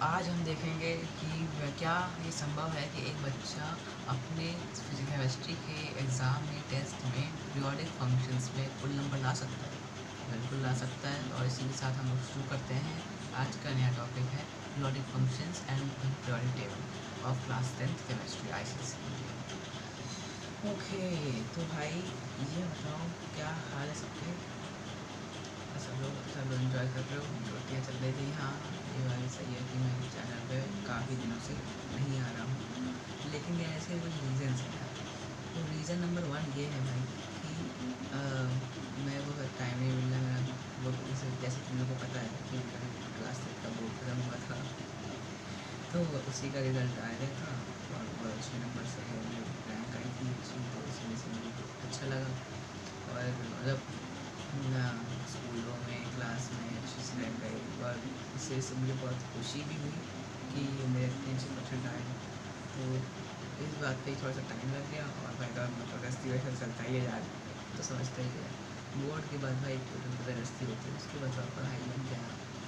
आज हम देखेंगे कि क्या ये संभव है कि एक बच्चा अपने केमिस्ट्री के एग्ज़ाम में टेस्ट में पीरियोडिक फंक्शंस में फुल नंबर ला सकता है। बिल्कुल ला सकता है। और इसी के साथ हम लोग शुरू करते हैं। आज का नया टॉपिक है periodic functions and periodic table of class 10th chemistry ICSE। Okay, तो भाई ये बताओ क्या हाल है सबके? सब लोग एंजॉय कर रहे हो? छुट्टियाँ चल रही थी। हाँ, ये बात सही है कि मैं चैनल पे काफ़ी दिनों से नहीं आ रहा हूँ, लेकिन ये ऐसे कुछ रीज़न्स हैं। तो रीज़न नंबर 1 ये है भाई कि मेरे को टाइम नहीं मिल रहा। मेरा वो जैसे तुम लोग को पता है कि मेरा क्लास 10 का बोर्ड खत्म हुआ था, तो उसी का रिज़ल्ट आ गया था और बहुत अच्छे नंबर से रैंक आई थी अच्छी, तो इसी वजह से मुझे अच्छा लगा। और मतलब स्कूलों में क्लास में अच्छी से रैंक आई और इससे मुझे बहुत खुशी भी हुई कि मेरे इतने अच्छे परसेंट आए। तो इस बात पे थोड़ा सा टाइम लग गया और भाई का मतलब रस्ती वैसे चलता ही है यार, तो समझता ही है। बोर्ड के बाद भाई रस्ती होती है, उसके बाद पढ़ाई बन गया।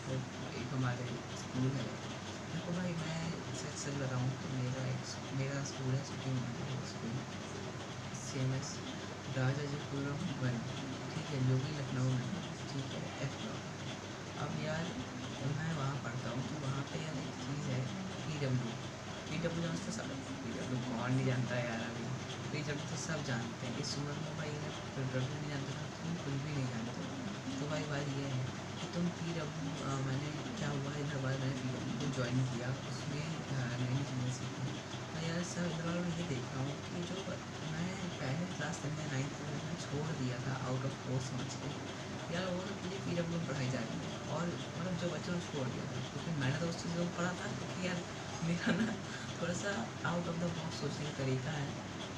तो एक हमारे स्कूल है, देखो भाई मैं सच बताऊँ तो मेरा स्कूल है सिटी स्कूल CMS राजा जी पुरम 1, ठीक है, जो कि लखनऊ में, ठीक है, F ब्लॉक। अब यार मैं वहाँ पढ़ता हूँ, तो वहाँ पे यार एक चीज़ है PW जानते सब। PW कौन नहीं जानता है यार? अभी PW तो सब जानते हैं। इस उम्र में भाई अगर PW नहीं जानते तो तुम कुछ भी नहीं जानते। तो भाई बात ये है कि तुम PW मैंने क्या हुआ इधर बाद मैंने PW को ज्वाइन किया, उसमें नई चीज़ें सीखी। मैं यार सब इधर वालों ये देख रहा हूँ कि जो मैं पहले क्लास 10 में 9th में मैंने छोड़ दिया था आउट ऑफ कोर्स समझ के, यार वो तो मुझे PW में पढ़ाई जा रही है। और मतलब जो बच्चों ने छोड़ दिया था, क्योंकि मैंने तो उस चीज़ को पढ़ा था, क्योंकि यार मेरा ना थोड़ा सा आउट ऑफ द बॉक्स सोचने का तरीका है।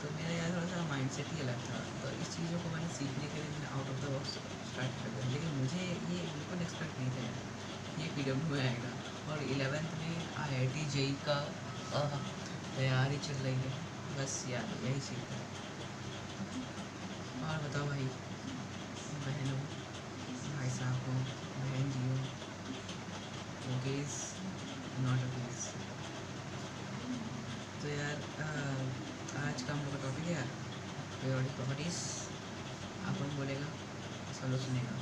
तो मेरा यार थोड़ा सा माइंडसेट ही अलग था, तो इस चीज़ों को मैंने सीखने के लिए मैंने out of the box start कर दिया। लेकिन मुझे ये बिल्कुल एक्सपेक्ट नहीं था यार ये PW में आएगा। और 11th में IIT JEE का तैयारी चल रही है, बस यार यही सीख है। और बताओ भाई बहनों, भाई साहब हो, बहन जी हो, ओकेज नॉट ओकेज। तो यार आज का हम लोग का टॉपिक है पीरियोडिक प्रॉपर्टीज़। आप कौन बोलेगा? सब लोग सुनेगा।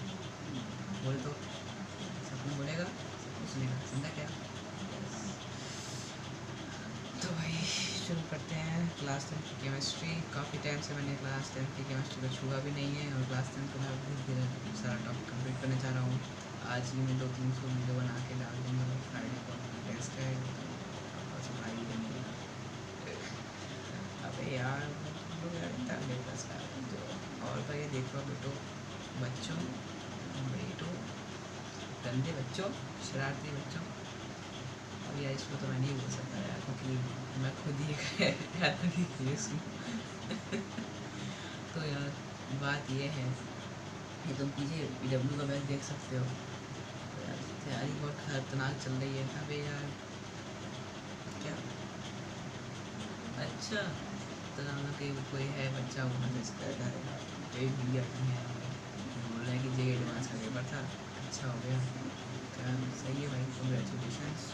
बोल तो सब लोग बोलेगा, सब लोग सुनेगा, समझा क्या? तो भाई शुरू करते हैं। क्लास 10 की केमिस्ट्री, काफ़ी टाइम से मैंने क्लास 10 की केमिस्ट्री को छुआ भी नहीं है, और क्लास 10 को मैं धीरे धीरे सारा टॉपिक कंप्लीट करना चाह रहा हूँ। आज ही मैं 2-300 वीडियो बना के डाल दूँगा। फ्राइडे को टेस्ट है, और सफाई करनी है। अबे यार तुम लोग यार इतना लेट बस कर दो। और तो ये देखो बच्चों, गंदे बच्चों, शरारती बच्चों। अब यार इसको तो मैं नहीं बोल सकता यार, क्योंकि मैं खुद ही एक आदमी केस हूँ। तो यार बात ये है कि तुम पीछे PW का बैग देख सकते हो। तो यार तैयारी बहुत खतरनाक चल रही है। अबे यार क्या? अच्छा, तो हम कि कोई है बच्चा वो मैसेज कर रहा है, एक वीडियो है, बोल रहा है कि JEE एडवांस का पेपर था, अच्छा हो गया। क्या सही है भाई, congratulations,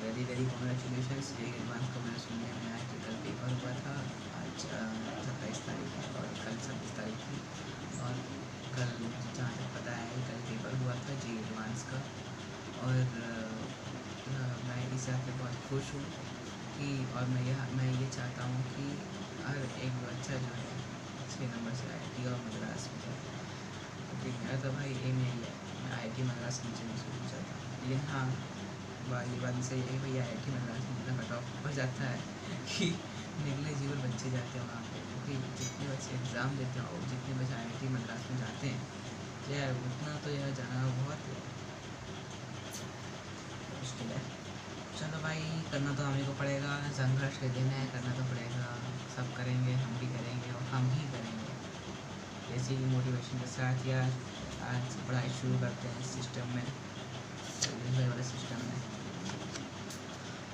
very very congratulations. JEE advance को मैंने सुनने में आया कि कल पेपर हुआ था, आज 27 तारीख है और कल 26 तारीख थी। और कल जहाँ तक पता है कल पेपर हुआ था JEE एडवांस का। और मैं इस बात पर बहुत खुश हूँ कि, और मैं ये चाहता हूँ कि हर एक बच्चा जो है अच्छे नंबर से IIT और मद्रास में जाए, क्योंकि मेरा तो भाई एम यही है, मैं IIT मद्रास नीचे नहीं सोचना चाहता। लेकिन हाँ, ये बात सही है कि भाई IIT मद्रास में इतना कट ऑफ हो जाता है कि नेग्लिजिबल बच्चे जाते हैं वहाँ पे, क्योंकि जितने बच्चे एग्ज़ाम देते हैं और जितने बच्चे IIT मद्रास में जाते हैं, तो यार उतना तो यार जाना बहुत मुश्किल है। चलो भाई, करना तो हमें को पड़ेगा, संघर्ष के दिन है, करना तो पड़ेगा, सब करेंगे, हम भी करेंगे और हम ही करेंगे। ऐसी ही मोटिवेशन के साथ यार आज पढ़ाई शुरू करते हैं इस सिस्टम में, वाले सिस्टम में।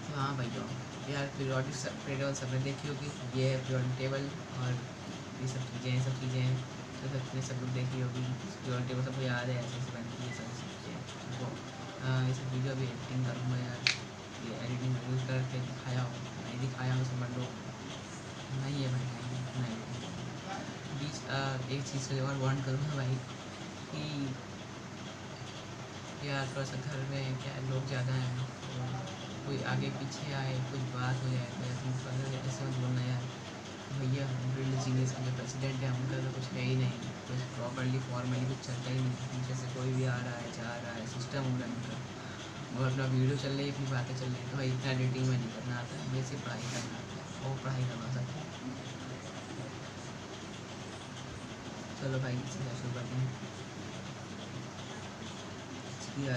तो हाँ भैया यार, पीरियोडिक सबने देखी होगी, ये है पीरियोडिक टेबल, और ये सब चीज़ें हैं तो सब लोग देखी होगी। पीरियोडिक टेबल सबको याद है, ऐसे बनती है सब चीज़ें। तो ये सब वीडियो भी एडिटिंग करूँगा यार, एक चीज़ से और वार्न करूँगा भाई कि यार थोड़ा सा घर में क्या लोग ज़्यादा हैं, तो कोई आगे पीछे आए कुछ बात हो जाए तो ऐसे मत बोलना यार भैया, हम ड्रिल जीनियस के जो प्रेसिडेंट है उनका तो कुछ है ही नहीं, कुछ प्रॉपरली फॉर्मली कुछ चलता ही नहीं, पीछे से कोई भी आ रहा है जा रहा है, सिस्टम हो रहा है उनका, और अपना वीडियो चल रही है, अपनी बातें चल रही है, तो भाई इतना एडिटिंग में नहीं करना आता है, वैसे पढ़ाई करना आता है, वो पढ़ाई करवा सकते हैं। चलो भाई सीधा शुरू करते हैं। आ रही है,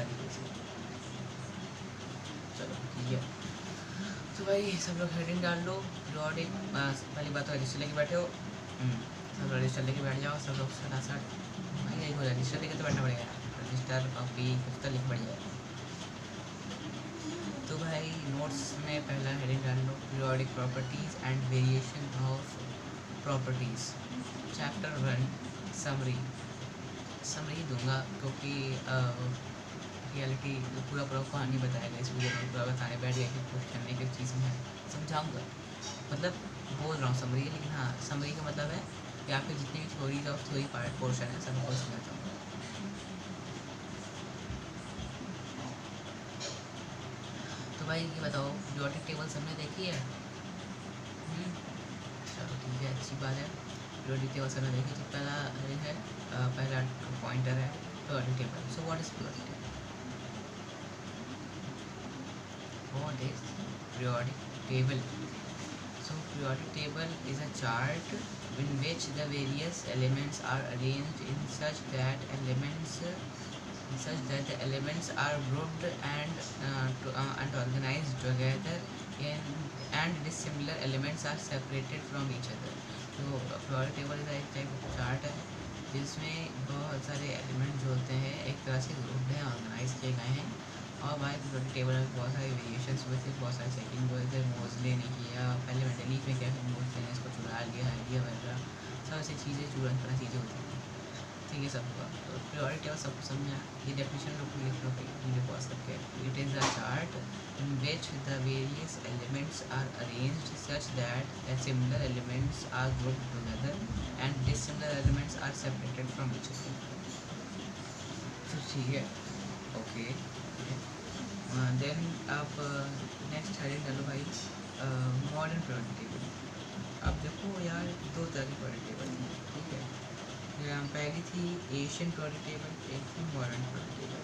चलो ठीक है। तो भाई सब लोग हेडिंग डाल लो, रिकॉर्डिंग पहली बात तो रजिस्टर लेके बैठे हो, सब लोग रजिस्टर लेके बैठ जाओ, सब लोग सटासट भाई यही हो, रजिस्टर लेके तो बैठना पड़ेगा, रजिस्टर कॉपी कुछ तो लिख बढ़ जाए। तो भाई नोट्स में पहला हेडिंग डाल लो, periodic properties and variation of properties, chapter 1 summary दूंगा क्योंकि रियलिटी पूरा कहानी बताएगा इस वीडियो में, पूरा बताने बैठ गया कि क्वेश्चन एक एक चीज़ में है समझाऊंगा, मतलब बोल रहा हूँ समरी, लेकिन हाँ समरी का मतलब है कि आपके जितने भी थ्योरी पार्ट पोर्शन है सबको समझाता हूँ। तो भाई ये बताओ पीरियोडिक टेबल सबने देखी है? चलो ठीक है, अच्छी बात है, पीरियोडिक टेबल सबने देखी। तो पहला पॉइंटर है periodic table. So what is periodic table? What is periodic table? So periodic table is a chart in which the various elements are arranged in such that the elements are grouped and organized together and dissimilar elements are separated from each other. तो periodic table is एक type of chart है जिसमें बहुत सारे element जो होते हैं एक तरह से ग्रुप हैं, ऑर्गेनाइज किए गए हैं, और भाई पीरियोडिक टेबल में बहुत सारे वेरिएशंस हुए थे, बहुत सारे सेटिंग हुए थे, मोजले ने किया, पहले मेंडलीफ में क्या मोजले ने इसको चुरा लिया वगैरह सब ऐसी चीज़ें चुरा चीज़ें होती थी, ठीक है सबका। तो पीरियोडिक टेबल सबको समझा, ये डेफिनेशन लोग लिख लो वीडियो पॉज करके। It is a chart in which the various elements are arranged such that the similar elements are grouped together and dissimilar elements are separated from each other. ठीक है, okay. Then आप next heading डालो भाई modern periodic table. अब देखो यार दो तरह की पीरियोडिक टेबल थी, ठीक है, पहली थी एशियन पीरियोडिक टेबल, एक थी मॉडर्न पीरियोडिक टेबल।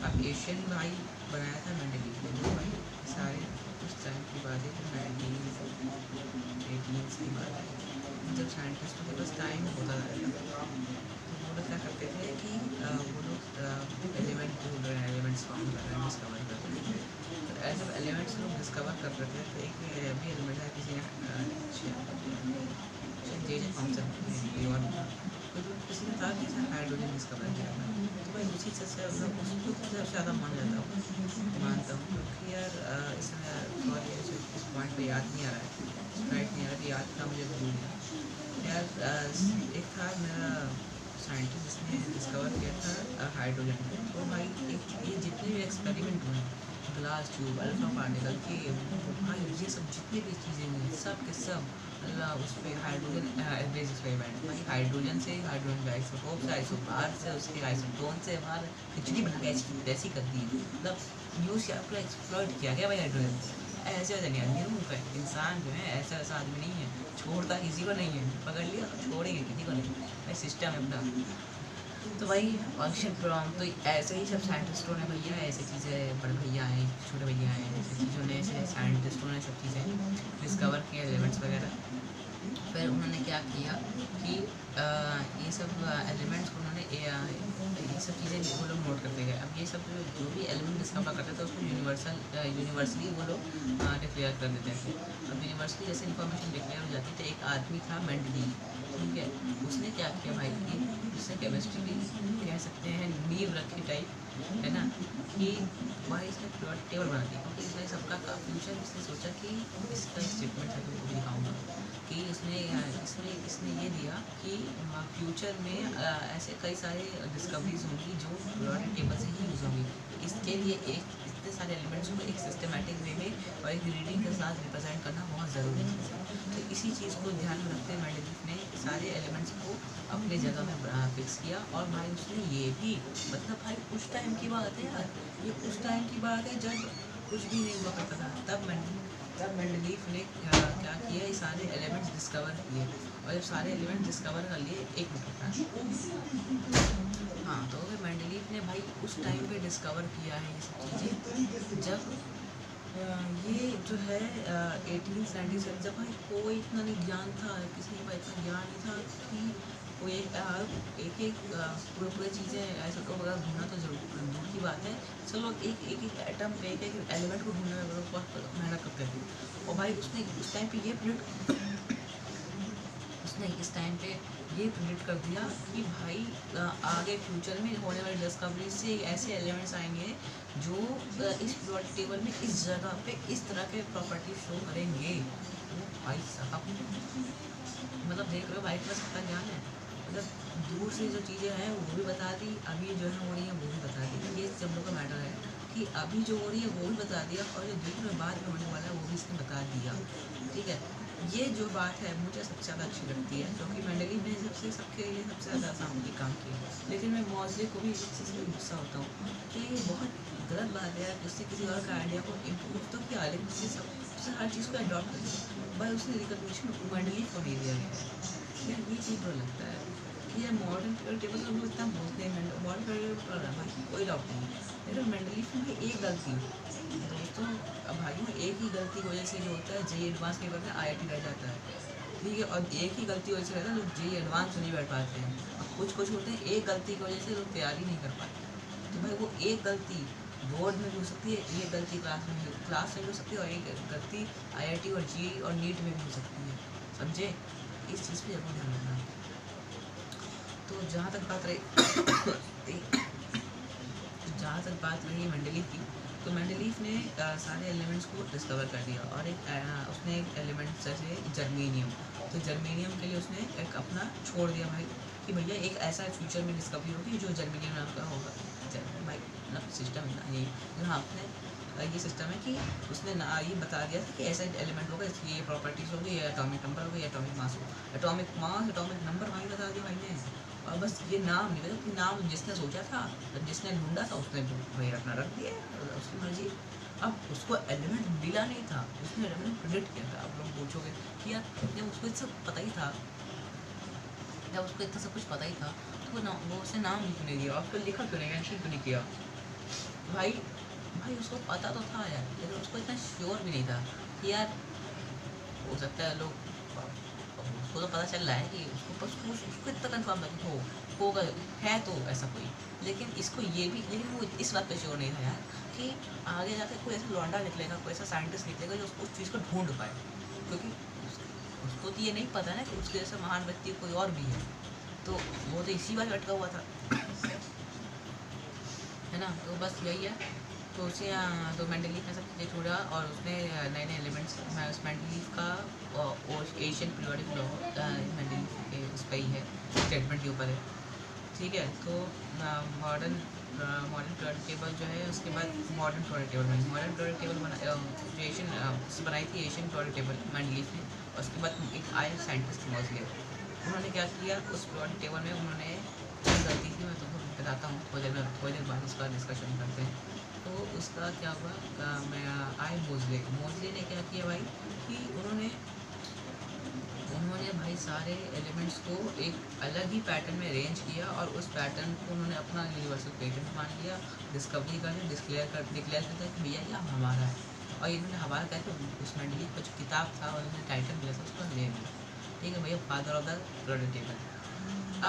अब एशियन भाई बनाया था मेंडलीफ ने, तो भाई सारे उस टाइम की बात है, 1918 की बात है, जब साइंटिस्टों के पास टाइम होता था तो वो लोग क्या करते थे कि वो लोग एलिमेंट्स फाउंड कर रहे हैं, डिस्कवर कर रहे थे, तो ऐसे एलिमेंट्स लोग डिस्कवर कर रहे थे, तो एक भी एलिमेंट है किसी किसी ने था कि हाइड्रोजन डिस्कवर किया था, तो भाई उसी से उसको सबसे ज़्यादा मानता हूँ क्योंकि यार इसमें इस पॉइंट पे याद नहीं आ रहा है, स्ट्राइक नहीं आ रहा, याद था मुझे भूल गया यार। एक था मेरा साइंटिस्ट जिसने डिस्कवर किया था हाइड्रोजन, तो भाई ये जितने भी एक्सपेरिमेंट हुए ग्लास ट्यूब अल्फा पार्टिकल के, भाई ये सब जितनी भी चीज़ें हुई सब के सब अल्लाह उस पर हाइड्रोजन बेस एक्सपेरिमेंट, भाई हाइड्रोजन से हाइड्रोजन का आइसोटोप से आइसोबार से उसके आइसोटोन से बाहर खिचड़ी बना के ऐसी कर दी, मतलब यूज़ या पूरा एक्सप्लॉइट किया गया भाई हाइड्रोजन। ऐसे वैसे नहीं निरूप है इंसान जो है, ऐसा ऐसा आदमी नहीं है, छोड़ता किसी को नहीं है, पकड़ लिया छोड़ेंगे किसी को नहीं, भाई सिस्टम है अपना। तो भाई फंक्शन प्रोग्राम तो ऐसे ही सब साइंटिस्टों ने भैया ऐसी चीज़ें, बड़े भैया हैं छोटे भैया हैं, ऐसी चीज़ों ने ऐसे साइंटिस्टों ने सब चीज़ें डिस्कवर किया एलिमेंट्स वगैरह। फिर उन्होंने क्या किया कि ये सब एलिमेंट्स को उन्होंने ये सब चीज़ें वो लोग नोट करते गए। अब ये सब जो भी एलिमेंट डिस्कवर करते थे उसको यूनिवर्सली वो लोग डिक्लेयर कर देते थे। अब यूनिवर्सली जैसे इन्फॉर्मेशन डिक्लेयर हो जाती थी, एक आदमी था मेंडलीफ, ठीक है, उसने क्या किया भाई कि उसने केमिस्ट्री भी कह सकते हैं नींव रखी टाइप, है ना, कि भाई इसने पीरियोडिक टेबल बना दी, क्योंकि इसने सबका फ्यूचर इसने सोचा कि इसका स्टेटमेंट है तो दिखाऊंगा कि इसने ये दिया कि फ्यूचर में ऐसे कई सारे डिस्कवरीज होंगी जो पीरियोडिक टेबल से ही यूज़ होंगी। इसके लिए एक इससे सारे एलिमेंट्स को एक सिस्टमेटिक वे में और एक रीडिंग के साथ रिप्रेजेंट करना बहुत ज़रूरी चीज़ है। तो इसी चीज़ को ध्यान में रखते हुए मेंडलीफ ने सारे एलिमेंट्स को अपनी जगह में फिक्स किया। और भाई उसने ये भी मतलब भाई उस टाइम की बात है यार, ये उस टाइम की बात है जब कुछ भी नहीं हुआ करता था। तब मेंडलीफ ने क्या किया, ये सारे एलिमेंट्स डिस्कवर किए। और जब सारे एलिमेंट्स डिस्कवर कर लिए, एक मिनट हाँ, तो मेंडलीफ ने भाई उस टाइम पे डिस्कवर किया है ये सब चीज़ें, जब ये जो है 1877, जब भाई कोई इतना नहीं ज्ञान था, किसी के पास इतना ज्ञान नहीं था कि कोई एक पूरे चीज़ें ऐसे तो वगैरह ढूंढना तो जरूर दूर की बात है। चलो एक एटम पे एक एलिमेंट को ढूंढने में बहुत मेहनत करते थे। और भाई उसने उस टाइम पे इस टाइम पे ये प्रिडिक्ट कर दिया कि भाई आगे फ्यूचर में होने वाली डिस्कवरी से ऐसे एलिमेंट्स आएंगे जो इस पीरियोडिक टेबल में इस जगह पे इस तरह के प्रॉपर्टी शो करेंगे। भाई साहब मतलब देख रहे हो भाई के पास कितना ज्ञान है। मतलब दूर से जो चीज़ें हैं वो भी बता दी, अभी जो है हो रही है वो भी बता दी। ये सब लोग का मैटर है कि अभी जो हो रही है वो भी बता दिया और जो दूर में बाद में होने वाला है वो भी इसने बता दिया। ठीक है, ये जो बात है मुझे सबसे ज़्यादा अच्छी लगती है, क्योंकि मेंडलीफ ने सबके लिए सबसे ज़्यादा आसान काम किया। लेकिन मैं मौज़ले को भी इस चीज़ में गुस्सा होता हूँ कि ये बहुत गलत बात है उससे किसी और का आइडिया को इम्प्रूव तो किया, लेकिन उससे हर चीज़ को अडॉप्ट कर दिया। भाई उसने रिकॉग्निशन मेंडलीफ को नहीं दिया गया है। यार ये चीज़ बुरा लगता है कि यार मॉडर्न पीरियड टेबल हम लोग इतना बोलते हैं, मॉडर्न पीरियड टेबल पढ़ रहा है भाई, कोई डाउट नहीं है। लेकिन मेंडलीफ में एक गलती दोस्तों, भाइयों एक ही गलती की वजह से जो होता है जेई एडवांस पेपर में IIT रह जाता है। ठीक है, और एक ही गलती वजह से रहता है लोग जेई एडवांस नहीं बैठ पाते हैं। अब कुछ होते हैं एक गलती की वजह से लोग तैयारी नहीं कर पाते। तो भाई वो एक गलती बोर्ड में भी हो सकती है, एक गलती क्लास में भी हो सकती है, और एक गलती IIT और जेई और नीट में भी हो सकती है। समझे, इस चीज़ पर जरूर ध्यान रखना। तो जहाँ तक बात रही मेंडलीफ की, तो मेंडलीफ ने सारे एलिमेंट्स को डिस्कवर कर दिया। और उसने एक एलिमेंट जैसे जर्मेनियम, तो जर्मेनियम के लिए उसने एक अपना छोड़ दिया भाई कि भैया एक ऐसा फ्यूचर में डिस्कवरी होगी जो जर्मेनियम नाम का होगा। भाई मतलब सिस्टम ये हाँ अपने ये सिस्टम है कि उसने ये बता दिया था कि ऐसा एलिमेंट होगा, इसकी ये प्रॉपर्टीज़ होगी, ये एटॉमिक नंबर होगा, ये एटॉमिक मास होगा। एटॉमिक नंबर भाई बता दिया भाई ने, और बस ये नाम नहीं पता कि नाम जिसने सोचा था, जिसने ढूंढा था उसने भाई रख दिया, उसकी मर्जी। अब उसको एलिमेंट मिला नहीं था, उसने एलिमेंट प्रेडिक्ट किया था। आप लोग पूछोगे कि यार जब उसको सब पता ही था, जब उसको इतना सब कुछ पता ही था तो वो उसने नाम क्यों नहीं दिया और फिर लिखा क्यों नहीं, मेंशन क्यों नहीं किया। भाई उसको पता तो था यार, लेकिन उसको इतना श्योर भी नहीं था कि यार हो सकता है लोग, उसको तो पता चल रहा है कि उसको इतना कन्फर्म था कि होगा है तो ऐसा कोई, लेकिन लेकिन वो इस बात पे श्योर नहीं था यार कि आगे जाकर कोई ऐसा लौंडा निकलेगा, कोई ऐसा साइंटिस्ट निकलेगा जो उस चीज़ को ढूंढ पाए, क्योंकि उसको तो ये नहीं पता ना कि उसके जैसा महान व्यक्ति कोई और भी है। तो वो तो इसी बात अटका हुआ था है ना। तो बस यही है। तो उसे तो मेंडलीफ ने सब चीज़ें छोड़ा और उसने नए एलिमेंट्स मेंडलीफ का एशियन पीरियोडिक लॉ मेंडलीफ के उस पर ही है, स्टेटमेंट के ऊपर है। ठीक है, तो मॉडर्न पीरियोडिक टेबल जो है उसके बाद मॉडर्न पीरियोडिक टेबल एशियन बनाई थी एशियन पीरियोडिक टेबल मेंडलीफ ने। और उसके बाद एक आए साइंटिस्ट मॉज़ले, उन्होंने क्या किया उस पीरियोडिक टेबल में उन्होंने गलती की, मैं तुमको बताता हूँ थोड़ी देर बाद उसका डिस्कशन करते हैं। तो उसका क्या हुआ, मैं आए मोज़ले ने क्या किया भाई कि उन्होंने भाई सारे एलिमेंट्स को एक अलग ही पैटर्न में अरेंज किया और उस पैटर्न को उन्होंने अपना यूनिवर्सल पेटेंट मान लिया, डिस्कवरी कर डिक्लेयर करता है कि भैया ये हमारा है। और इन्होंने हमारा कहते उस मेंडलीफ का जो किताब था और उन्होंने टाइटल मिला था उसको ले लिया। ठीक है भैया, father of the periodic table.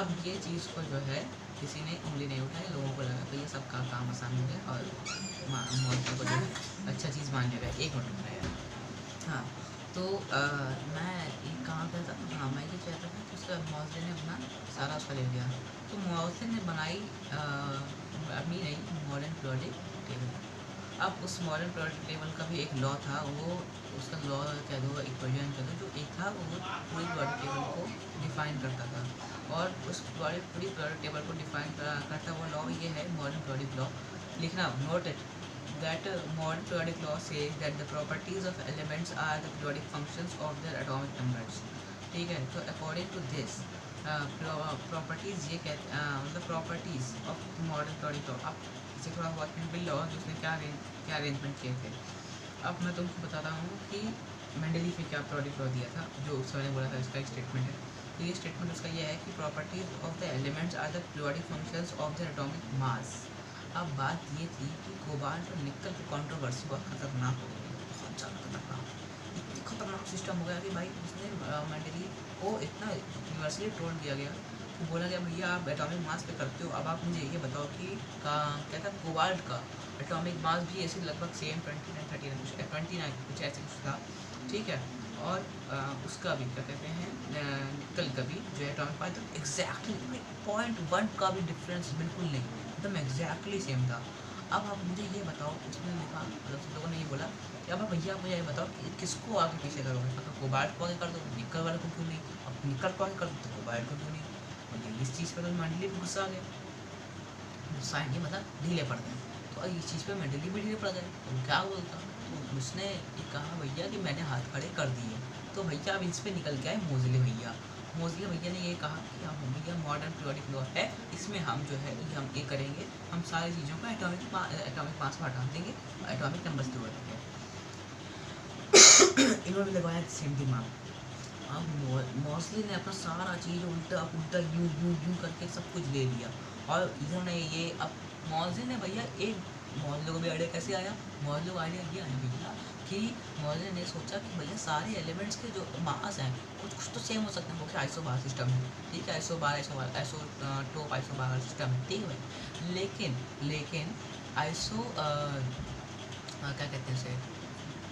अब ये चीज़ को जो है किसी ने उंगली नहीं उठाई, लोगों को लगा कि ये सबका काम आसान हो गया और मॉडल को जो है अच्छा चीज़ मान लिया गया। एक मिनट में यार, हाँ तो मैं कहाँ गया था, हाँ मैं ये चाहता था कि उसका मॉज़ले ने अपना सारा उसका ले लिया। तो मॉज़ले ने बनाई अपनी नई मॉडर्न पीरियोडिक टेबल। अब उस मॉडर्न पीरियोडिक टेबल का भी एक लॉ था, वो उसका लॉ कह दो, इक्वेशन कह दो, जो एक था वो पूरी पीरियोडिक टेबल को डिफ़ाइन करता था। और उस पूरी पीरियोडिक टेबल को डिफ़ाइन करता हुआ लॉ ये है मॉडर्न पीरियोडिक लॉ। लिखना, note it, that modern periodic law says that the properties of elements are the periodic functions of their atomic numbers. ठीक है, तो अकॉर्डिंग टू दिस प्रॉपर्टीज ये कहते मतलब properties of modern periodic law. अब इसे थोड़ा बहुत बिल लॉ जिसने क्या अरेंजमेंट किए थे. अब मैं तुमको बताता हूँ कि मेंडलीफ ने क्या periodic law दिया था, जो उस समय बोला था इसका एक स्टेटमेंट है. तो ये स्टेटमेंट उसका ये है कि properties of the elements are the periodic functions of their atomic mass. अब बात ये थी कि कोबाल्ट और निकल की कंट्रोवर्सी बहुत खतरनाक हो गई, बहुत ज़्यादा खतरनाक. इतनी खतरनाक सिस्टम हो गया कि भाई उसने मेंडलीफ को इतना यूनिवर्सली ट्रोल किया गया कि बोला गया भैया आप एटॉमिक मास पे करते हो, अब आप मुझे ये बताओ कि क्या था कोबाल्ट का एटॉमिक मास भी ऐसे लगभग सेम 29 कुछ ऐसे कुछ था. ठीक है, और उसका भी क्या कहते हैं निकल का भी जो एटॉमिक मास एग्जैक्टली 0.1 का भी डिफरेंस बिल्कुल नहीं, एकदम एग्जैक्टली सेम था. अब आप मुझे ये बताओ, उसने लिखा मतलब सब लोगों ने ये बोला कि अब भैया मुझे ये बताओ कि किसको आगे पीछे करोगे, अगर कोबाल्ट को आगे कर दो निकल वाले को क्यों नहीं, अब निकल को आगे कर दो तो कोबाल्ट को क्यों नहीं. और इस चीज़ पर तो मेंडलीफ गुस्सा आ गया, साइन ये मतलब ढीले पड़ गए. तो इस चीज़ पर मेंडलीफ भी ढीले पड़ गए. तो क्या बोलता, तो उसने कहा भैया कि मैंने हाथ खड़े कर दिए. तो भैया अब इस पर निकल के आए मोजले भैया. मोजले भैया ने ये कहा कि हम भैया मॉडर्न periodic law है, इसमें हम जो है हम ये करेंगे, हम सारी चीज़ों का एटॉमिक मास हटा देंगे, एटॉमिक नंबर्स जोड़ देंगे. इन्होंने लगाया सेम दिमाग. अब मोस्टली ने अपना सारा चीज़ उल्टा उल्टा यू करके सब कुछ ले लिया. और इन्होंने ये अब मोस्टली ने भैया एक मोहल्ले को भी आइडिया कैसे आया, मोहल्ले को आइडिया ये आया भैया कि मोहल्ले ने सोचा कि भैया सारे एलिमेंट्स के जो मास हैं कुछ तो सेम हो सकते हैं, क्योंकि आइसोबार सिस्टम है. ठीक है, आइसोटोप आइसोबार सिस्टम है. ठीक है भाई, लेकिन आइसो क्या कहते हैं उसे,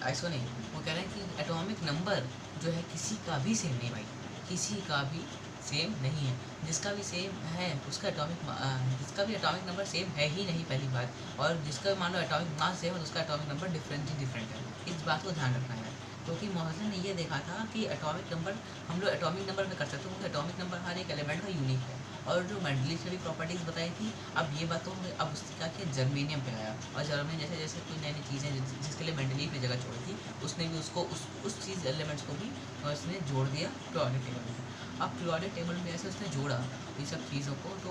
आइसो नहीं, वो कह रहे हैं कि एटॉमिक नंबर जो है किसी का भी सेम नहीं भाई, किसी का भी सेम नहीं है. जिसका भी सेम है उसका जिसका भी एटॉमिक नंबर सेम है ही नहीं पहली बात, और जिसका मान लो एटॉमिक मास सेम है तो उसका एटॉमिक नंबर डिफरेंट है. इस बात को ध्यान रखना है, क्योंकि मोहल्ले ने ये देखा था कि एटॉमिक नंबर हम लोग एटॉमिक नंबर में कर सकते हैं, क्योंकि एटॉमिक नंबर हर एक एलिमेंट का यूनिक है. और जो मेंडलीफ ने भी प्रॉपर्टीज़ बताई थी, अब ये बातों में अब उसने क्या किया, जर्मेनियम पे आया. और जर्मेनियम जैसे जैसे कोई नई नई चीज़ें जिसके लिए मेंडलीफ ने जगह छोड़ी थी, उसने भी उसको उस चीज़ एलिमेंट्स को भी उसने जोड़ दिया periodic टेबल में. अब periodic टेबल में ऐसे उसने जोड़ा ये सब चीज़ों को, तो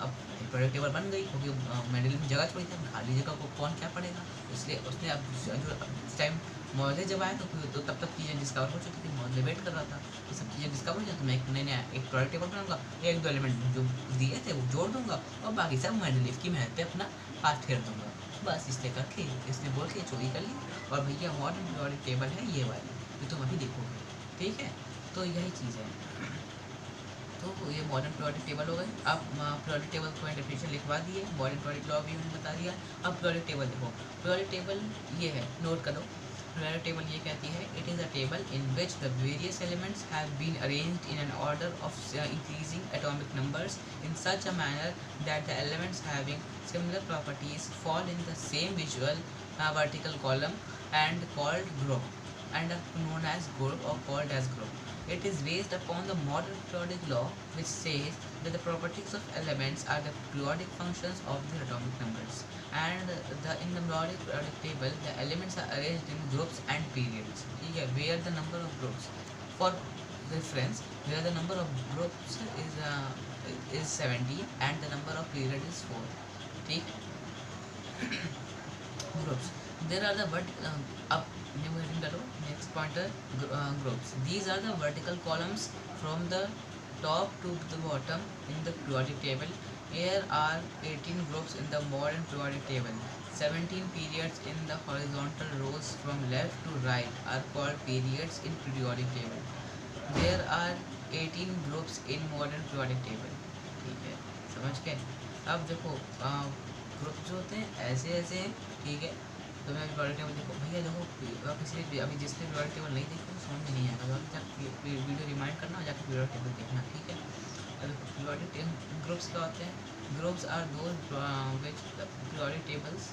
अब periodic टेबल बन गई, क्योंकि मेंडलीफ ने जगह छोड़ी थी, खाली जगह को कौन क्या पड़ेगा. इसलिए उसने अब जो इस टाइम मोहल्ले जब आए तो तब तक चीज़ें डिस्कवर हो चुकी थी. मोहल्ले वेट कर रहा था ये सब चीज़ें डिस्कवर हो जाए तो मैं एक नया एक periodic टेबल बनाऊंगा, एक दो एलिमेंट जो दिए थे वो जोड़ दूंगा, और बाकी सब मेंडलीफ की मेहनत पे अपना हाथ फेर दूंगा. बस इसलिए करके इसने बोल के चोरी कर ली. और भैया मॉडर्न periodic टेबल है ये वाली, ये तुम अभी देखोगे. ठीक है, तो यही चीज़ है. तो ये मॉडर्न periodic टेबल हो गई. अब periodic टेबल को डेफिनेशन लिखवा दिए, मॉडर्न periodic लॉ भी मैंने बता दिया. अब periodic टेबल देखो, periodic टेबल ये है, नोट करो. periodic टेबल ये कहती है, it is a table in which the various elements have been arranged in an order of increasing atomic numbers in such a manner that the elements having similar properties fall in the same visual vertical column and called group, and are known as group or called as group. It is based upon the modern periodic law, which says that the properties of elements are the periodic functions of their atomic numbers. And in the modern periodic table, the elements are arranged in groups and periods. Where the number of groups, for reference, where the number of groups is 70 and the number of period is 4. ठीक, groups. There are the up new heading करो, next pointer, groups. These are the vertical columns from the top to the bottom in the periodic table. Here are 18 groups in the modern periodic table. 17 periods in the horizontal rows from left to right are called periods in periodic table. There are 18 groups in modern periodic table. ठीक है, समझ के. अब देखो group जो होते हैं ऐसे ऐसे हैं. ठीक है, तो मैं अभी periodic टेबल देखो भैया, देखो किसी भी अभी जिसने periodic टेबल नहीं देखी समझ में नहीं आएगा, जाकर वीडियो रिमाइंड करना और जाकर periodic टेबल देखना. ठीक है, periodic ग्रुप्स क्या होते हैं? Groups are those which periodic tables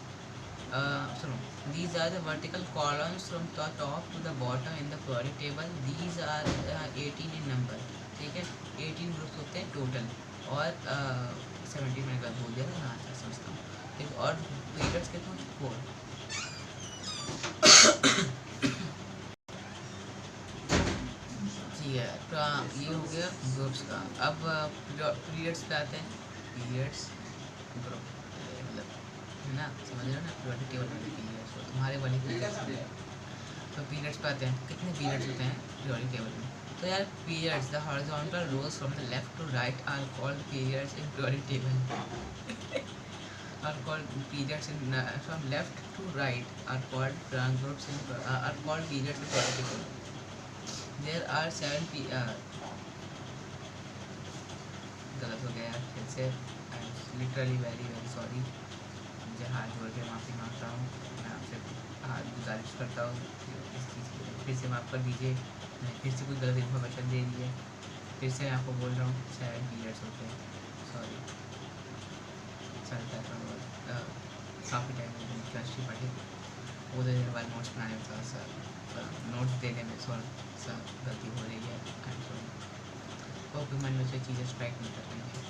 these are the vertical columns from the top to the bottom in the periodic table. These are 18 in number. ठीक है, 18 ग्रुप्स होते हैं टोटल, और 17 मैंने बोल दिया था, हाँ अच्छा समझता हूँ. एक और पीरियड्स कितने 4। ठीक है, तो ये हो गया ग्रुप्स का। अब पीरियड्स पे आते हैं। पीरियड्स ग्रुप मतलब है ना, समझ रहे हो ना, पीरियोडिक टेबल वाले पीरियड्स तो तुम्हारे वाले पीरियड्स। तो पीरियड्स पे आते हैं, कितने पीरियड्स होते हैं पीरियोडिक टेबल में। तो यार periods the horizontal rows from the left to right are called periods in periodic table. are called periods in from left to right are called groups in are called periods in periodic table. There are 7 गलत हो गया यार फिर से। I am literally very very sorry. मुझे हाथ जोड़ के माफ़ी मांगता हूँ, मैं आपसे हाथ गुजारिश करता हूँ इस चीज़ की फिर से माफ़ कर दीजिए। मैं फिर से कोई गलत इन्फॉर्मेशन दे दी है, फिर से मैं आपको बोल रहा हूँ 7 पीरियड्स होते हैं। सॉरी, चलता है काफ़ी टाइम हो गया हिस्ट्री पढ़ी, वो देर बाद नोट्स बनाने में थोड़ा सा नोट्स देने में थोड़ा सा गलती हो रही है। I am sorry. ओके, मन में से चीज़ें स्ट्राइक नहीं कर रही हैं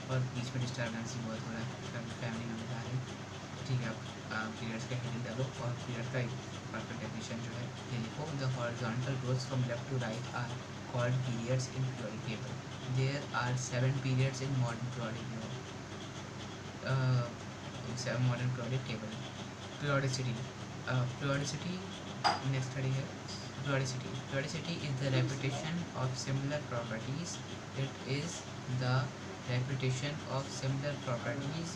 और बीच में डिस्टर्बेंस ही बहुत हो रहा है, फैमिली में बता रही। ठीक है, आप पीरियड्स के हेडिंग डालो और पीरियड का एक परफेक्ट डेफिनेशन जो है ये लिखो। The horizontal rows from left to right are called periods in periodic table. There are 7 periods in modern periodic modern periodic table. Periodicity. Periodicity. Next study here. Periodicity. Periodicity is the repetition of similar properties. It is the repetition of similar properties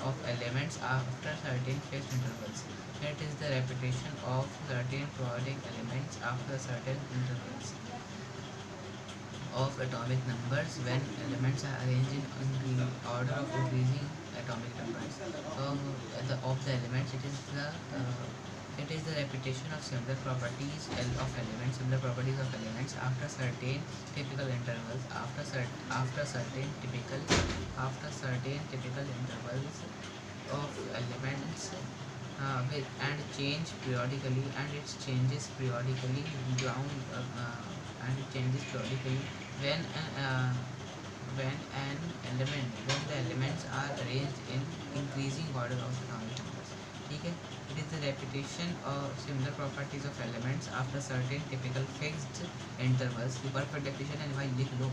of elements after certain fixed intervals. It is the repetition of certain periodic elements after certain intervals of atomic numbers when elements are arranged in order of increasing atomic numbers of the elements. It is the repetition of similar properties of elements after certain typical intervals after certain typical intervals of elements and change periodically, and it changes periodically down and it changes periodically when the elements are arranged in increasing order of atomic numbers. ठीक है, it is the repetition of similar properties of elements after certain typical fixed intervals. की perfect definition है भाई, लिख लो,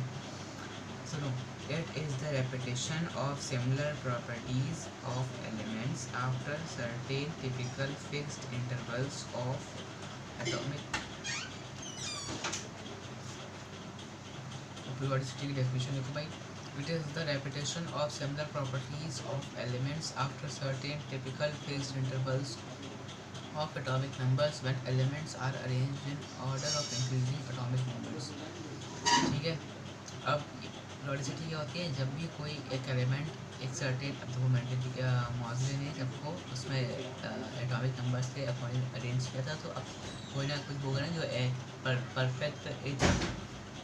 सुनो। It is the repetition of similar properties of elements after certain typical fixed intervals of atomic periodicity की definition देखो भाई। It is the repetition of similar properties of elements after certain typical fixed intervals of atomic numbers when elements are arranged in order of increasing atomic numbers. ठीक है, अब periodicity क्या होती है? जब भी कोई एक एलिमेंट एक सर्टेन, अब 2 मिनट मॉडल ने सबको उसमें एटॉमिक नंबर्स के अकॉर्डिंग अरेंज किया था, तो अब कोई ना कुछ होगा ना जो परफेक्ट एक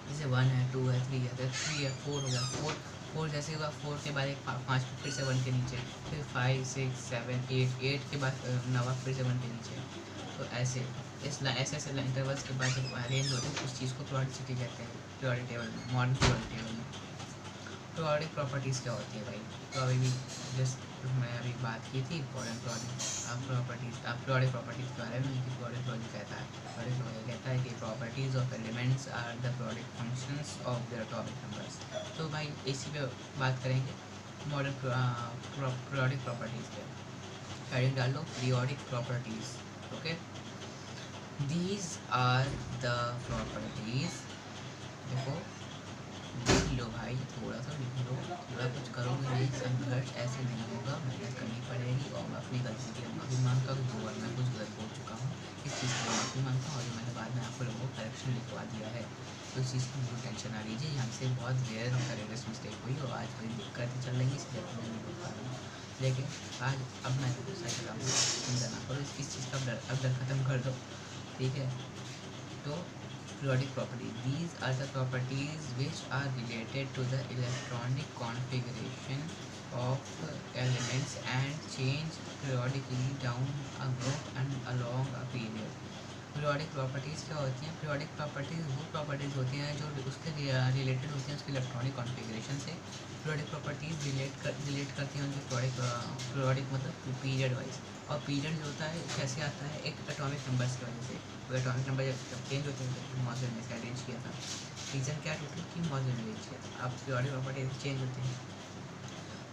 जैसे 1 है, 2 है, 3 है, 3 है, 4 हो गया। 4 जैसे होगा, 4 के बाद एक 5 फिर से 1 के नीचे, फिर 5 6 7 8 के बाद 9 फिर से 1 के नीचे। तो ऐसे ऐसे इंटरवल्स के बाद जब अरेंज होते हैं उस चीज़ को periodicity कहते हैं। periodic table, modern periodic table में periodic प्रॉपर्टीज़ क्या होती है भाई? तो अभी जस्ट मैं अभी बात की थी periodic प्रॉपर्टीज़ के बारे में कि periodic लॉजिक कहता है। periodic लॉजिक कहता है कि properties of elements are the periodic functions of their atomic numbers. तो भाई इसी पे बात करेंगे मॉडर्न periodic प्रॉपर्टीज़ पे। हेडिंग डाल लो periodic properties. Okay, these are the properties. देखो लिख लो भाई, थोड़ा सा लिख लो, थोड़ा कुछ करोगे नहीं, संघर्ष ऐसे नहीं होगा, मेहनत करनी पड़ेगी। और मैं अपनी गलती के लिए माफ़ी मांगता हूँ, 2 बार मैं कुछ गलत बोल चुका हूँ, इस चीज़ के लिए माफ़ी मांगता हूँ। और मैंने बाद में आपको लोगों को करेक्शन लिखवा दिया है, तो इस चीज़ की मुझे टेंशन आ लीजिए। यहाँ से बहुत रेयर करेक्टर्स मिस्टेक हुई और आज कोई दिक्कतें चल रही है, इसलिए मैं नहीं बोल पा रहा हूँ। लेकिन आज अब मैं सही कर रहा हूँ, चिंता ना करो, इस चीज़ का अब डर ख़त्म कर दो। ठीक है, तो periodic property, these are the properties which are related to the electronic configuration of elements and change periodically down a group and along a period. Periodic properties क्या होती हैं? पीरियोडिक प्रॉपर्टीज़ वो प्रॉपर्टीज़ होती हैं जो उसके रिलेटेड होती हैं उसके इलेक्ट्रॉनिक कॉन्फ़िगरेशन से। पीरियोडिक प्रॉपर्टीज़ रिलेट करती हैं उनके पीरियोडिक मतलब पीरियड वाइज। और पीरियड जो होता है कैसे आता है? एक एटॉमिक नंबर्स की वजह से। वो एटॉमिक नंबर जब चेंज होते हैं तो मॉडल ने अरेंज किया था। रीज़न क्या टोटल कि मॉडल ने अरेंज किया था। अब पीरियोडिक प्रॉपर्टीज चेंज होती हैं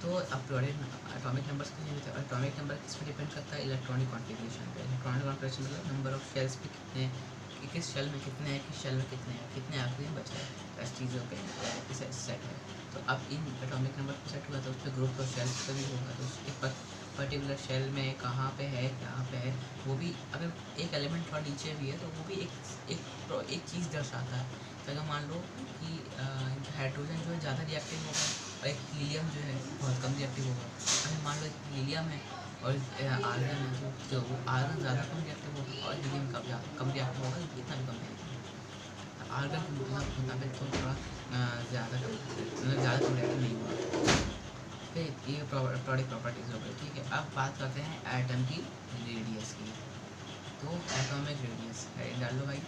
तो अब पीरियोडिक एटॉमिक नंबर्स के लिए होता है। एटॉमिक नंबर किस पर डिपेंड करता है? इलेक्ट्रॉनिक कॉन्फ़िगरेशन पे। इलेक्ट्रॉनिक कॉन्फ़िगरेशन मतलब नंबर ऑफ शेल्स पे कितने, किस शेल में कितने हैं, किस शेल में कितने हैं, कितने आखिरी में बचा है, ऐसी चीज़ों पे इस सेट है। तो अब इन एटॉमिक नंबर पर सेट हुआ तो उस पर ग्रुप ऑफ शेल्स का भी होगा। तो उसके पर्टिकुलर शेल में कहाँ पे है, कहाँ पे है, वो भी अगर एक एलिमेंट थोड़ा नीचे भी है तो वो भी एक चीज़ दर्शाता है। तो अगर मान लो कि हाइड्रोजन जो है ज़्यादा रिएक्टिव होगा और एक हीलियम जो है बहुत कम रिएक्टिव होगा। अगर मान लो एक हीलियम है और आर्गन है तो आर्गन ज़्यादा कम रिएक्टिव होगा और हीलियम कम रिएक्टिव होगा, इतना भी कम रिएक्टिव। आर्गन के मुताबिक तो थोड़ा ज़्यादा कम रिएक्टिव नहीं होगा। फिर ये पीरियोडिक प्रॉपर्टीज़ हो गई, ठीक है। अब बात करते हैं एटम की रेडियस की। तो एटॉमिक रेडियस डाल लो भाई।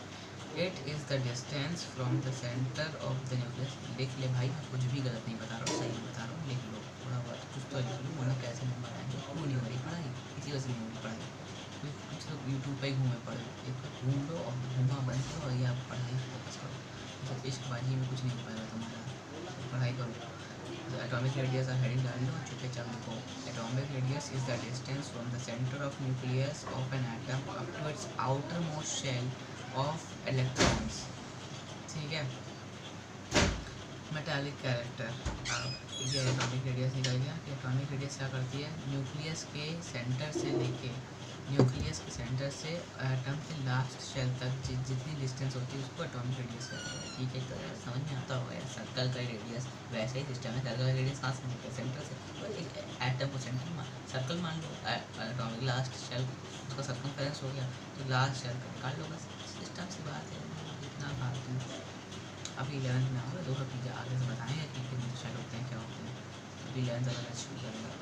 It is the distance from the centre of the nucleus. लिख ले भाई, कुछ भी गलत नहीं बता रहा हूँ, सही बता रहा हूँ, लिख लो थोड़ा बहुत कुछ तो लिख लो, वरना कैसे नंबर आएंगे। क्यों नहीं हो रही पढ़ाई? इसी वजह से नहीं हो रही पढ़ाई। कुछ लोग यूट्यूब पे ही घूमे पड़े, एक तो घूम लो और घूमा बंद करो और या पढ़ाई फोकस करो। मतलब इश्कबाजी में कुछ नहीं हो पाएगा तुम्हारा, पढ़ाई करो। तो एटॉमिक रेडियस और हेडिंग डाल लो, चुपे चाप लिखो। Atomic radius is the distance from the centre of nucleus of an atom up to its outer most shell of electrons, ठीक है। मेटालिक कैरेक्टर, अब ये एटॉमिक रेडियस निकल गया कि एटॉमिक रेडियस क्या करती है? न्यूक्लियस के सेंटर से लेके न्यूक्लियस के सेंटर से एटम के लास्ट शेल तक जितनी डिस्टेंस होती है उसको एटॉमिक रेडियस कहते हैं, ठीक है। तो समझ में आता होगा यार, सर्कल का रेडियस वैसे ही सिस्टम है। सर्कल का रेडियस कहाँ से निकलता है? सेंटर से। तो एक एटम को सेंटर सर्कल मान लो, एटॉमिक लास्ट शेल उसका सर्कमफेरेंस हो गया, तो लास्ट शेल का निकाल लो, बस सिस्टम से बात है। इतना फालतू अभी 11th में आओगे, 2 चीज़ें आगे से बताएंगे कि कितने शेल होते हैं, क्या होते हैं। अभी 11th अगर शुरू करेंगे।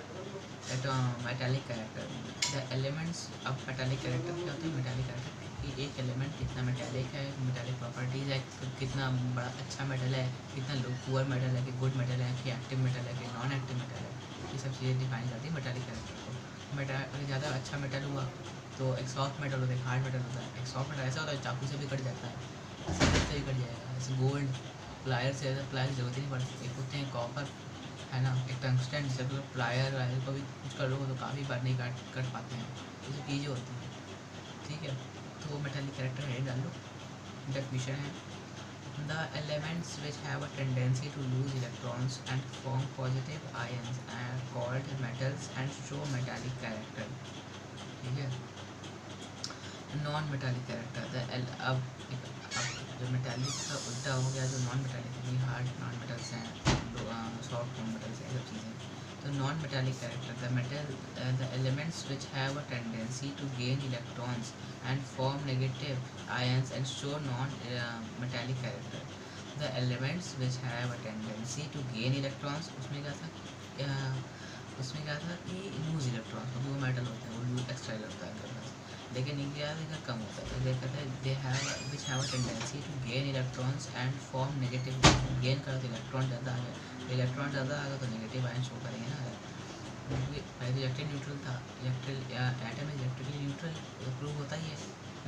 Metallic character, the elements. अब मेटालिक कैरेक्टर क्या होता है? मेटालिक कैरेक्टर कि एक एलिमेंट कितना मेटालिक है, मेटालिक प्रॉपर्टीज़ है, कितना बड़ा अच्छा मेटल है, कितना लो पुअर मेटल है, कि गुड मेटल है, कि एक्टिव मेटल है, कि नॉन एक्टिव मेटल है। ये सब चीज़ें डिफाइन करती है मेटालिक कैरेक्टर को। अगर ज़्यादा अच्छा मेटल हुआ तो एक सॉफ्ट मेटल होता है, एक हार्ड मेटल होता है। एक सॉफ्ट मेटल ऐसा होता है चाकू से भी कट जाता है, सिगरेट से भी कट जाएगा। जैसे गोल्ड प्लायर से प्लायर की जरूरत ही नहीं पड़ती। एक होते हैं कॉपर, है ना, एक टंगस्टन, जब प्लायर वायर को भी कुछ कर लो तो काफ़ी बार नहीं कट पाते हैं, ये सब चीज़ें होती हैं, ठीक है। तो मेटालिक कैरेक्टर है, डाल लो। डेफिनेशन है the elements which have a tendency to lose electrons and form positive ions are called metals and show metallic character, ठीक है। नॉन मेटालिक कैरेक्टर, अब जो मेटालिक का उल्टा हो गया, जो नॉन मेटालिक है, हार्ड नॉन मेटल्स हैं, सॉफ्ट नॉन मेटल्स हैं, सब चीज़ें। तो non metallic character, the elements which have a tendency to gain electrons and form negative ions and show non metallic character. The elements which have a tendency to gain electrons, उसमें क्या था कि loose electrons, क्योंकि वो metal होता है, वो loose extra होता है इनके पास, लेकिन इनके इधर कम होता है। तो ये कहते हैं they have which have a tendency to gain electrons and form negative. Gain करो तो इलेक्ट्रॉन ज़्यादा आ गया, इलेक्ट्रॉन ज़्यादा आ गया तो नेगेटिव आयन शो करेंगे ना। क्योंकि पहले इलेक्ट्रिक न्यूट्रल था, एटम इलेक्ट्रिकली न्यूट्रल प्रूव होता ही है,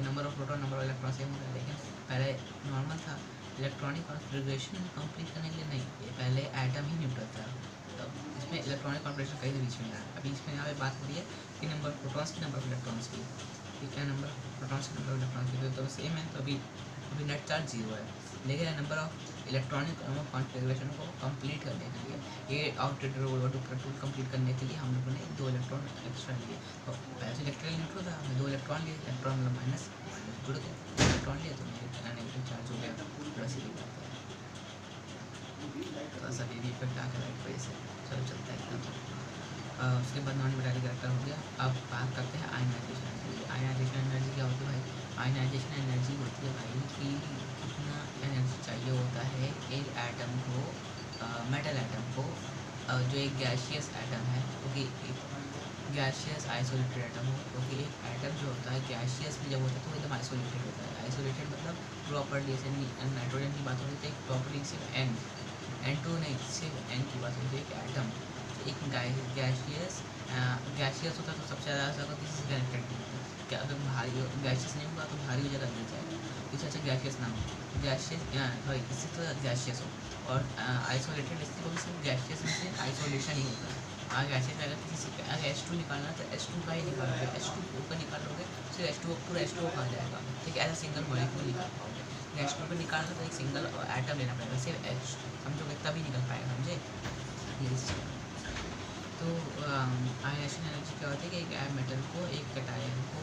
number of proton number of electron same होता है। लेकिन पहले नॉर्मल था, इलेक्ट्रॉनिक कॉन्फ़िगरेशन कंप्लीट करने के लिए नहीं, ये पहले एटम ही न्यूट्रल था। तो इसमें इलेक्ट्रॉनिक कॉन्फ़िगरेशन कहीं बीच में आया। अभी इसमें यहाँ पे बात हो रही है कि नंबर ऑफ प्रोटॉन्स की, नंबर ऑफ इलेक्ट्रॉन्स की, ठीक है। नंबर ऑफ प्रोटॉन्स की, नंबर ऑफ इलेक्ट्रॉन्स की तो सेम है। तो अभी नेट चार्ज 0 है, लेकिन नंबर ऑफ इलेक्ट्रॉनिक कॉन्फ़िगरेशन को कंप्लीट करने के लिए, ये आउटलेट रोल टूल कंप्लीट करने के लिए हम लोगों ने 2 इलेक्ट्रॉन एक्स्ट्रा लिए। तो पहले इलेक्ट्रिकल न्यूट्रल था, हमने 2 इलेक्ट्रॉन लिए, इलेक्ट्रॉन मतलब माइनस जुड़ गए, इलेक्ट्रॉन लिए तो नेगेटिव चार्ज हो गया। वैसे ही बात है, थोड़ा सा भी इफेक्ट आ गया वजह से। चलो चलता है इतना तो। उसके बाद नॉन मेटालिक कैरेक्टर हो गया। अब बात करते हैं आयनाइजेशन एनर्जी। आयनाइजेशन एनर्जी क्या होती है भाई? आयनाइजेशन एनर्जी होती है भाई कि कितना एनर्जी चाहिए होता है एक एटम को, मेटल एटम को, जो एक गैसियस एटम है, क्योंकि गैसियस आइसोलेटेड एटम हो, क्योंकि एक एटम जो होता है गैसियस में जब होता है तो एकदम आइसोलेटेड होता है। आइसोलेटेड मतलब प्रॉपर्टी, जैसे नाइट्रोजन की बात होती है तो एक प्रॉपर्टी सिर्फ N2 नहीं, सिर्फ N की बात होती है। एक एटम एक गैसियस गैसियस होता है तो सबसे ज़्यादा किसी से कनेक्टेड, क्या अगर भारी गैसियस नहीं होगा तो भारी हो जाएगा, गिर जाएगा। इससे अच्छा गैसियस ना हो, गैसियस सॉरी इससे तो गैसियस हो। और आइसोलेटेड इससे को सिर्फ गैसियस में से आइसोलेशन ही होता है। गैसियस अगर किसी से अगर H2 निकालना है तो H2 का ही निकालोगे, H2O का निकालोगे फिर H2O पूरा H2O खा जाएगा, ठीक है। ऐसा सिंगल मॉलिक्यूल निकाल पाओगे। H2 पे निकालना तो एक सिंगल एटम लेना पड़ेगा, सिर्फ H समझोगे तभी निकल पाएगा, समझे ये। तो आयनेशन एनर्जी क्या होती है कि एक मेटल को एक कटायन को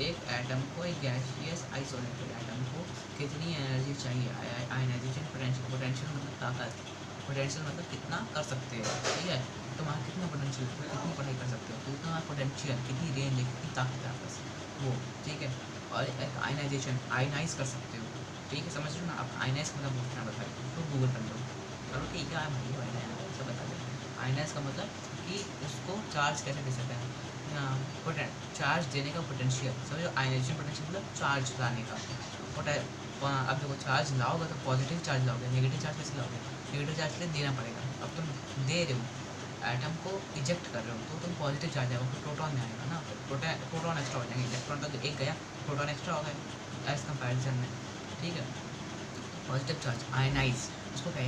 एक एटम को एक गैसियस आइसोलेटेड एटम को कितनी एनर्जी चाहिए, आयनाइजेशन पोटेंशियल मतलब ताकत, पोटेंशियल मतलब कितना कर सकते हो, ठीक है। तुम्हारा कितना पोटेंशियल, कितनी पढ़ाई कर सकते हो, कितना पोटेंशियल, कितनी रेंज है, कितनी ताकत है आपस वो, ठीक है। और एक आयनाइजेशन, आयनाइज कर सकते हो, ठीक है। समझ लो ना आप, आयनाइज का मतलब पूछना बताइए तो गूगल कर लो, चलो ठीक है भाई सब बता दें। आयनाइज का मतलब कि उसको चार्ज कैसे दे सकते हैं, चार्ज देने का पोटेंशियल, समझो। आयनाइजेशन पोटेंशियल मतलब चार्ज लाने का। अब देखो चार्ज लाओगे तो पॉजिटिव चार्ज लाओगे, नेगेटिव चार्ज कैसे लाओगे, नेगेटिव चार्ज के लिए देना पड़ेगा। अब तुम दे रहे हो एटम को इजेक्ट कर रहे हो तो तुम पॉजिटिव चार्ज आएगा, फिर प्रोटॉन में आएगा ना, प्रोटॉन एक्स्ट्रा हो जाएंगे, इलेक्ट्रॉन तो एक गया, प्रोटॉन एक्स्ट्रा हो गया एज कंपैरिजन में, ठीक है। पॉजिटिव चार्ज आयनाइज उसको कहेंगे